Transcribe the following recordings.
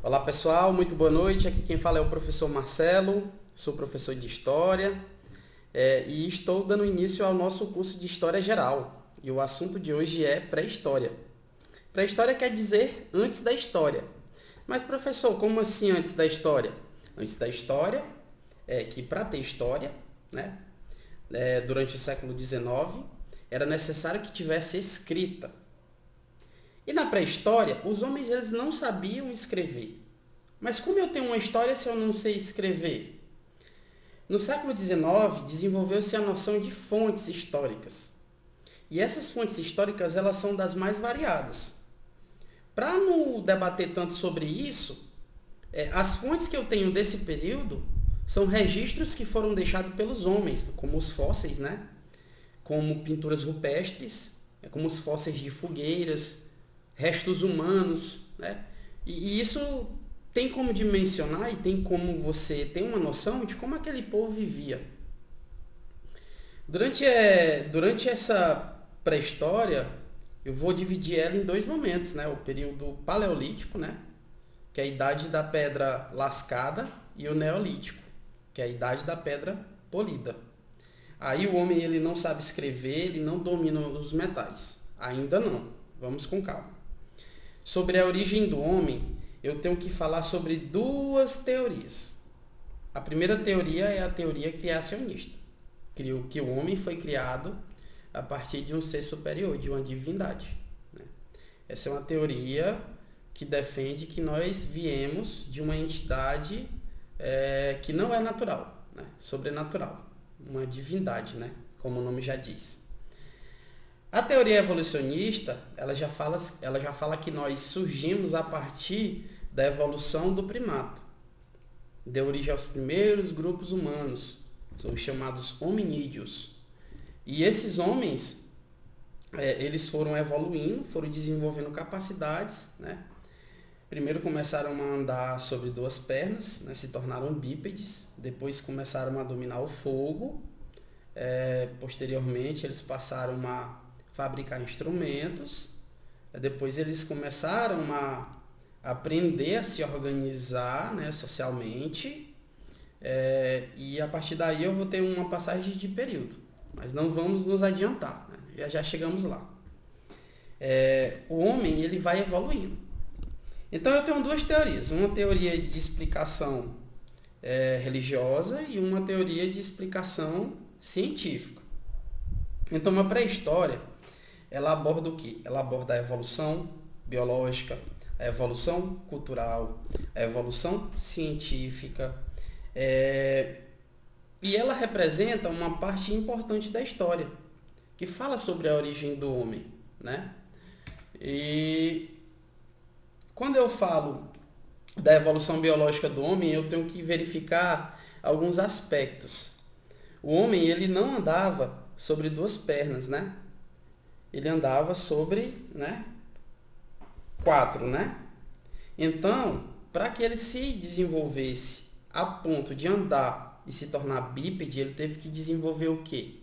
Olá pessoal, muito boa noite. Aqui quem fala é o professor Marcelo, sou professor de História e estou dando início ao nosso curso de História Geral. E o assunto de hoje é pré-história. Pré-história quer dizer antes da história. Mas professor, como assim antes da história? Antes da história é que para ter história, né, durante o século XIX, era necessário que tivesse escrita. E na pré-história, os homens eles não sabiam escrever. Mas como eu tenho uma história se eu não sei escrever? No século XIX, desenvolveu-se a noção de fontes históricas. E essas fontes históricas elas são das mais variadas. Para não debater tanto sobre isso, as fontes que eu tenho desse período são registros que foram deixados pelos homens, como os fósseis, né? Como pinturas rupestres, como os fósseis de fogueiras, restos humanos, né? E isso tem como dimensionar e tem como você ter uma noção de como aquele povo vivia. Durante essa pré-história, eu vou dividir ela em dois momentos, né? O período paleolítico, né? Que é a idade da pedra lascada, e o neolítico, que é a idade da pedra polida. Aí o homem ele não sabe escrever, ele não domina os metais. Ainda não. Vamos com calma. Sobre a origem do homem, eu tenho que falar sobre duas teorias. A primeira teoria é a teoria criacionista, que o homem foi criado a partir de um ser superior, de uma divindade. Essa é uma teoria que defende que nós viemos de uma entidade que não é natural, né? Sobrenatural, uma divindade, né? Como o nome já diz. A teoria evolucionista, ela já fala que nós surgimos a partir da evolução do primato. Deu origem aos primeiros grupos humanos, são os chamados hominídeos. E esses homens, eles foram evoluindo, foram desenvolvendo capacidades, né? Primeiro começaram a andar sobre duas pernas, né? Se tornaram bípedes, depois começaram a dominar o fogo, posteriormente eles passaram a fabricar instrumentos, depois eles começaram a aprender a se organizar, né, socialmente, e a partir daí eu vou ter uma passagem de período, mas não vamos nos adiantar, né? Já chegamos lá. O homem ele vai evoluindo. Então eu tenho duas teorias, uma teoria de explicação religiosa e uma teoria de explicação científica. Então a pré-história ela aborda o quê? Ela aborda a evolução biológica, a evolução cultural, a evolução científica, e ela representa uma parte importante da história, que fala sobre a origem do homem, né? E quando eu falo da evolução biológica do homem, eu tenho que verificar alguns aspectos. O homem ele não andava sobre duas pernas, né? Ele andava sobre, né, quatro, né? Então, para que ele se desenvolvesse a ponto de andar e se tornar bípede, ele teve que desenvolver o quê?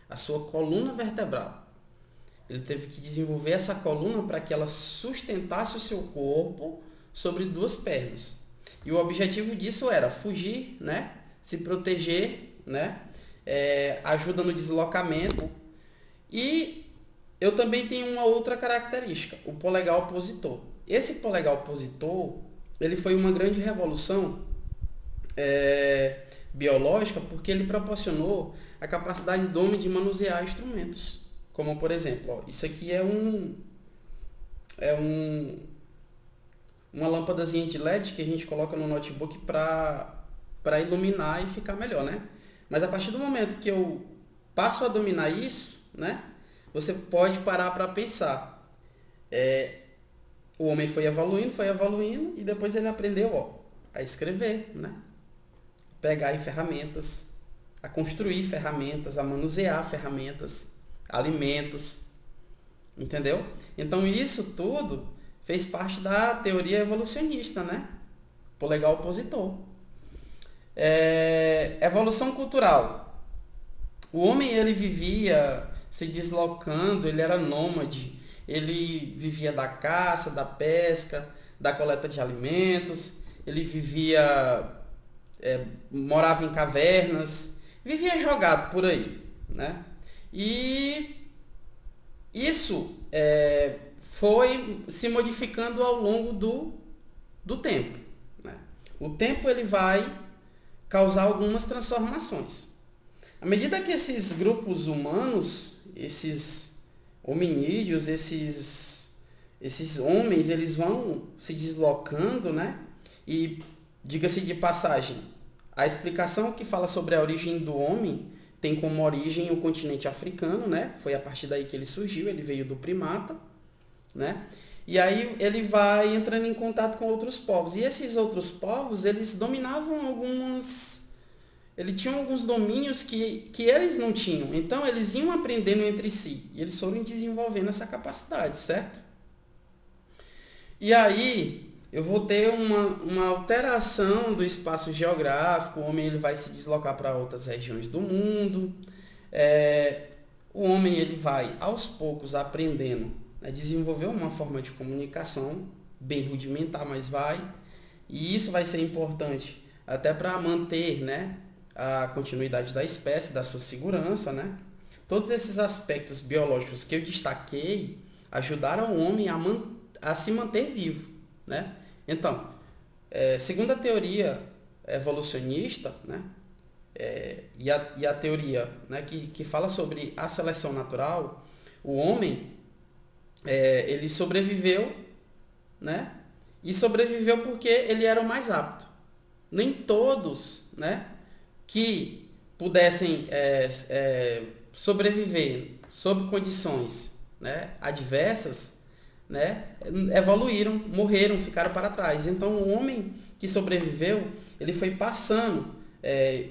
A sua coluna vertebral. Ele teve que desenvolver essa coluna para que ela sustentasse o seu corpo sobre duas pernas. E o objetivo disso era fugir, né? Se proteger, né? Ajuda no deslocamento. E eu também tenho uma outra característica, o polegar opositor. Esse polegar opositor, ele foi uma grande revolução biológica porque ele proporcionou a capacidade do homem de manusear instrumentos. Como, por exemplo, isso aqui é uma lâmpadazinha de LED que a gente coloca no notebook para iluminar e ficar melhor, né? Mas a partir do momento que eu passo a dominar isso, né? Você pode parar para pensar. O homem foi evoluindo e depois ele aprendeu a escrever, né? Pegar em ferramentas, a construir ferramentas, a manusear ferramentas, alimentos, entendeu? Então isso tudo fez parte da teoria evolucionista, né? Polegar opositor. Evolução cultural. O homem ele vivia se deslocando, ele era nômade, ele vivia da caça, da pesca, da coleta de alimentos, ele vivia, morava em cavernas, vivia jogado por aí, né? E isso foi se modificando ao longo do tempo, né? O tempo ele vai causar algumas transformações. À medida que esses grupos humanos, esses hominídeos, esses homens, eles vão se deslocando, né? E, diga-se de passagem, a explicação que fala sobre a origem do homem tem como origem o continente africano, né? Foi a partir daí que ele surgiu, ele veio do primata, né? E aí ele vai entrando em contato com outros povos. E esses outros povos, eles dominavam eles tinham alguns domínios que eles não tinham. Então, eles iam aprendendo entre si. E eles foram desenvolvendo essa capacidade, certo? E aí, eu vou ter uma alteração do espaço geográfico. O homem ele vai se deslocar para outras regiões do mundo. O homem ele vai, aos poucos, aprendendo, né, desenvolver uma forma de comunicação bem rudimentar, mas vai. E isso vai ser importante até para manter, né, a continuidade da espécie, da sua segurança, né? Todos esses aspectos biológicos que eu destaquei ajudaram o homem a se manter vivo, né? Então, segundo a teoria evolucionista, né, e a teoria, né, que fala sobre a seleção natural, o homem ele sobreviveu, né? E sobreviveu porque ele era o mais apto. Nem todos, né, que pudessem sobreviver sob condições, né, adversas, né, evoluíram, morreram, ficaram para trás. Então, o homem que sobreviveu, ele foi passando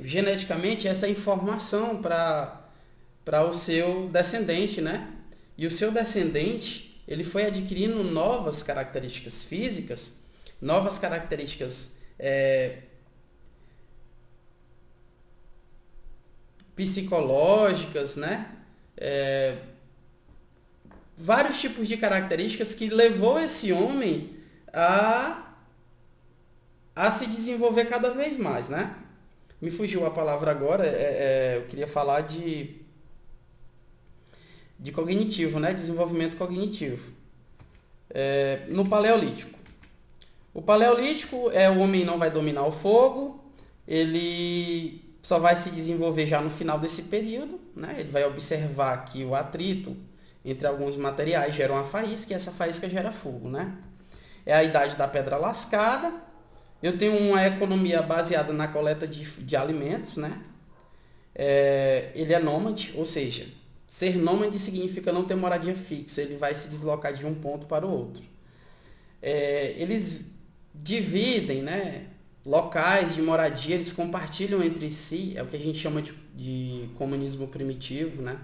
geneticamente essa informação para o seu descendente, né? E o seu descendente, ele foi adquirindo novas características físicas, novas características psicológicas, né? Vários tipos de características que levou esse homem a se desenvolver cada vez mais, né? Me fugiu a palavra agora, eu queria falar de cognitivo, né? Desenvolvimento cognitivo. No Paleolítico. O Paleolítico o homem não vai dominar o fogo, ele só vai se desenvolver já no final desse período, né? Ele vai observar que o atrito entre alguns materiais gera uma faísca e essa faísca gera fogo, né? É a idade da pedra lascada. Eu tenho uma economia baseada na coleta de alimentos, né? Ele é nômade, ou seja, ser nômade significa não ter moradia fixa, ele vai se deslocar de um ponto para o outro. Eles dividem, né, locais de moradia, eles compartilham entre si, é o que a gente chama de comunismo primitivo, né?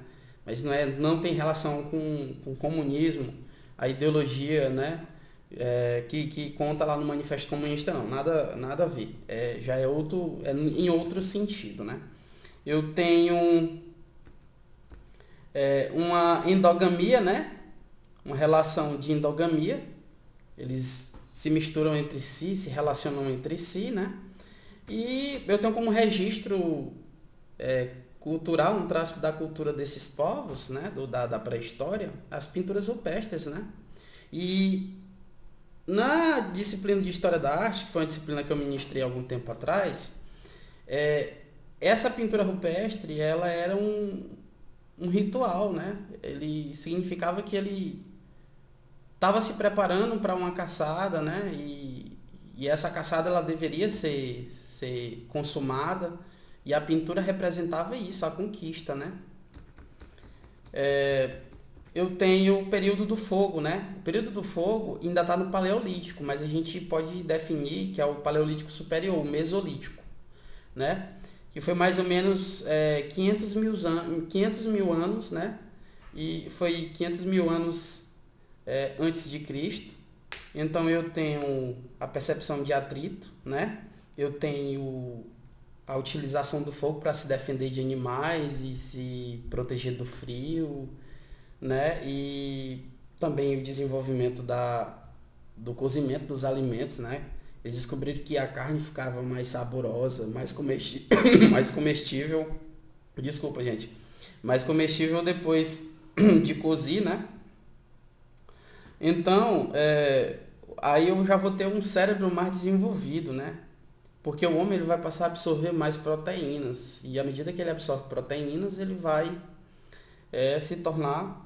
Mas não tem relação com comunismo, a ideologia, né, que conta lá no Manifesto Comunista, não, nada a ver, já é em outro sentido, né? Eu tenho uma endogamia, né? Uma relação de endogamia. Eles se misturam entre si, se relacionam entre si, né? E eu tenho como registro cultural, um traço da cultura desses povos, né? Da pré-história, as pinturas rupestres, né? E na disciplina de História da Arte, que foi uma disciplina que eu ministrei há algum tempo atrás, essa pintura rupestre, ela era um ritual, né? Ele significava que ele estava se preparando para uma caçada, né? E essa caçada ela deveria ser consumada, e a pintura representava isso, a conquista, né? Eu tenho o período do fogo, né? O período do fogo ainda está no Paleolítico, mas a gente pode definir que é o Paleolítico Superior, o Mesolítico, né? Que foi mais ou menos 500 mil anos, né? E foi 500 mil anos antes de Cristo. Então eu tenho a percepção de atrito, né? Eu tenho a utilização do fogo para se defender de animais e se proteger do frio, né? E também o desenvolvimento do cozimento dos alimentos, né? Eles descobriram que a carne ficava mais saborosa, mais comestível, desculpa, gente, mais comestível depois de cozir, né? Então, aí eu já vou ter um cérebro mais desenvolvido, né? Porque o homem ele vai passar a absorver mais proteínas. E à medida que ele absorve proteínas, ele vai se tornar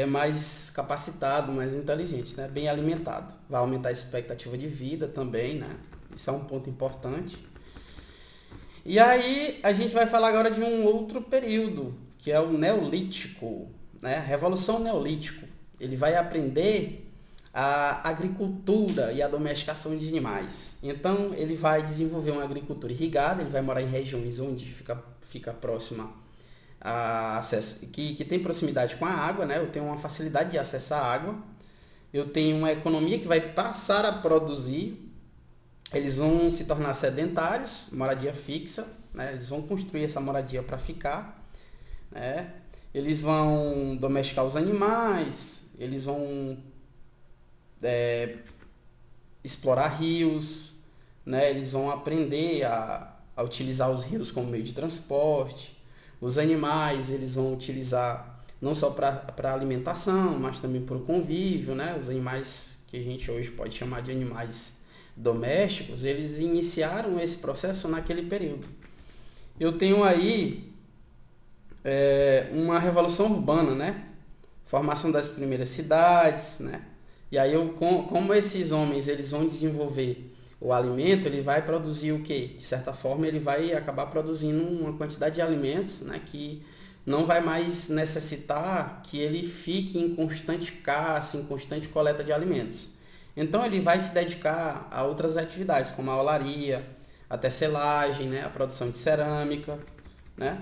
mais capacitado, mais inteligente, né? Bem alimentado. Vai aumentar a expectativa de vida também, né? Isso é um ponto importante. E aí a gente vai falar agora de um outro período, que é o Neolítico, né? Revolução Neolítico. Ele vai aprender a agricultura e a domesticação de animais. Então ele vai desenvolver uma agricultura irrigada, ele vai morar em regiões onde fica próxima a acesso, que tem proximidade com a água, né? Eu tenho uma facilidade de acesso à água, eu tenho uma economia que vai passar a produzir, eles vão se tornar sedentários, moradia fixa, né? Eles vão construir essa moradia para ficar, né? Eles vão domesticar os animais, eles vão explorar rios, né? Eles vão aprender a utilizar os rios como meio de transporte. Os animais eles vão utilizar não só para alimentação, mas também para o convívio, né? Os animais que a gente hoje pode chamar de animais domésticos, eles iniciaram esse processo naquele período. Eu tenho aí uma revolução urbana, né? Formação das primeiras cidades, né? E aí como esses homens eles vão desenvolver o alimento, ele vai produzir o quê? De certa forma, ele vai acabar produzindo uma quantidade de alimentos, né, que não vai mais necessitar que ele fique em constante caça, em constante coleta de alimentos. Então, ele vai se dedicar a outras atividades, como a olaria, a tecelagem, né, a produção de cerâmica, né?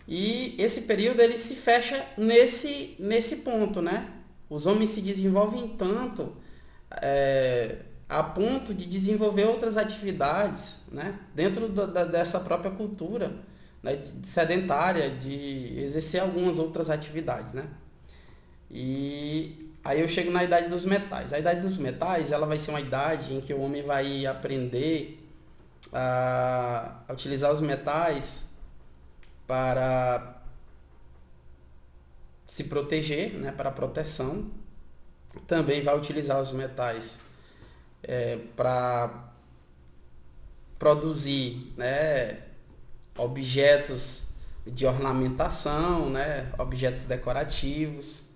E esse período ele se fecha nesse ponto, né? Os homens se desenvolvem tanto a ponto de desenvolver outras atividades, né, dentro dessa própria cultura, né, sedentária, de exercer algumas outras atividades, né? E aí eu chego na idade dos metais. A idade dos metais ela vai ser uma idade em que o homem vai aprender a utilizar os metais para se proteger, né, para proteção. Também vai utilizar os metais para produzir, né, objetos de ornamentação, né, objetos decorativos.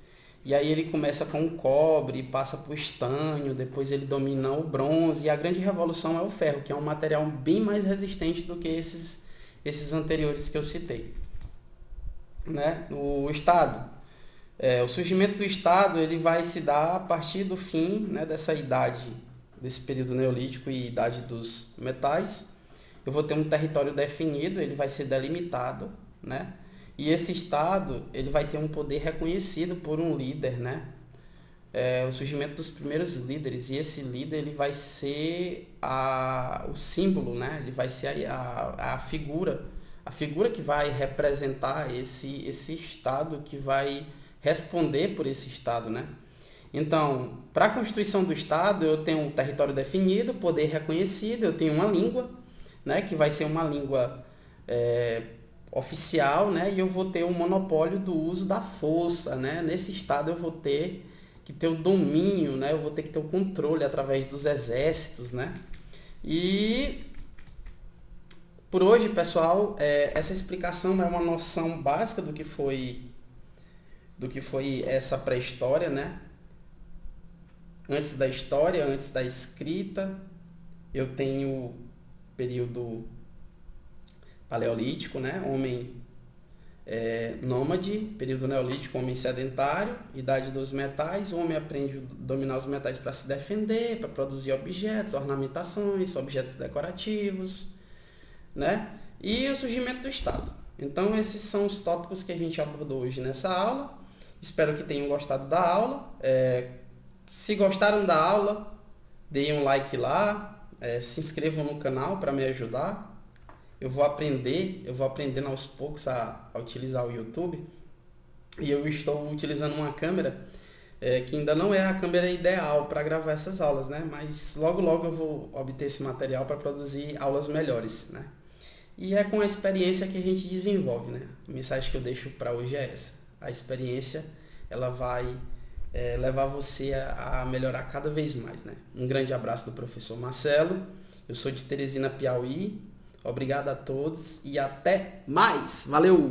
E aí ele começa com o cobre, passa para o estanho, depois ele domina o bronze, e a grande revolução é o ferro, que é um material bem mais resistente do que esses anteriores que eu citei, né? O Estado. O surgimento do Estado ele vai se dar a partir do fim, né, dessa idade, desse período neolítico e idade dos metais. Eu vou ter um território definido, ele vai ser delimitado, né? E esse Estado ele vai ter um poder reconhecido por um líder, né? O surgimento dos primeiros líderes, e esse líder ele vai ser o símbolo, né? Ele vai ser a figura que vai representar esse Estado, que vai responder por esse Estado, né? Então, para a constituição do Estado, eu tenho um território definido, poder reconhecido, eu tenho uma língua, né, que vai ser uma língua oficial, né, e eu vou ter o monopólio do uso da força, né? Nesse Estado eu vou ter que ter o domínio, né? Eu vou ter que ter o controle através dos exércitos, né? E por hoje, pessoal, essa explicação é uma noção básica do que foi essa pré-história, né? Antes da história, antes da escrita, eu tenho período paleolítico, né? Homem nômade, período neolítico, homem sedentário, idade dos metais, o homem aprende a dominar os metais para se defender, para produzir objetos, ornamentações, objetos decorativos, né? E o surgimento do Estado. Então, esses são os tópicos que a gente abordou hoje nessa aula. Espero que tenham gostado da aula. Se gostaram da aula, deem um like lá, se inscrevam no canal para me ajudar. Eu vou aprendendo aos poucos a utilizar o YouTube. E eu estou utilizando uma câmera que ainda não é a câmera ideal para gravar essas aulas, né? Mas logo logo eu vou obter esse material para produzir aulas melhores, né? E é com a experiência que a gente desenvolve, né? A mensagem que eu deixo para hoje é essa. A experiência, ela vai levar você a melhorar cada vez mais, né? Um grande abraço do professor Marcelo. Eu sou de Teresina, Piauí. Obrigado a todos e até mais. Valeu!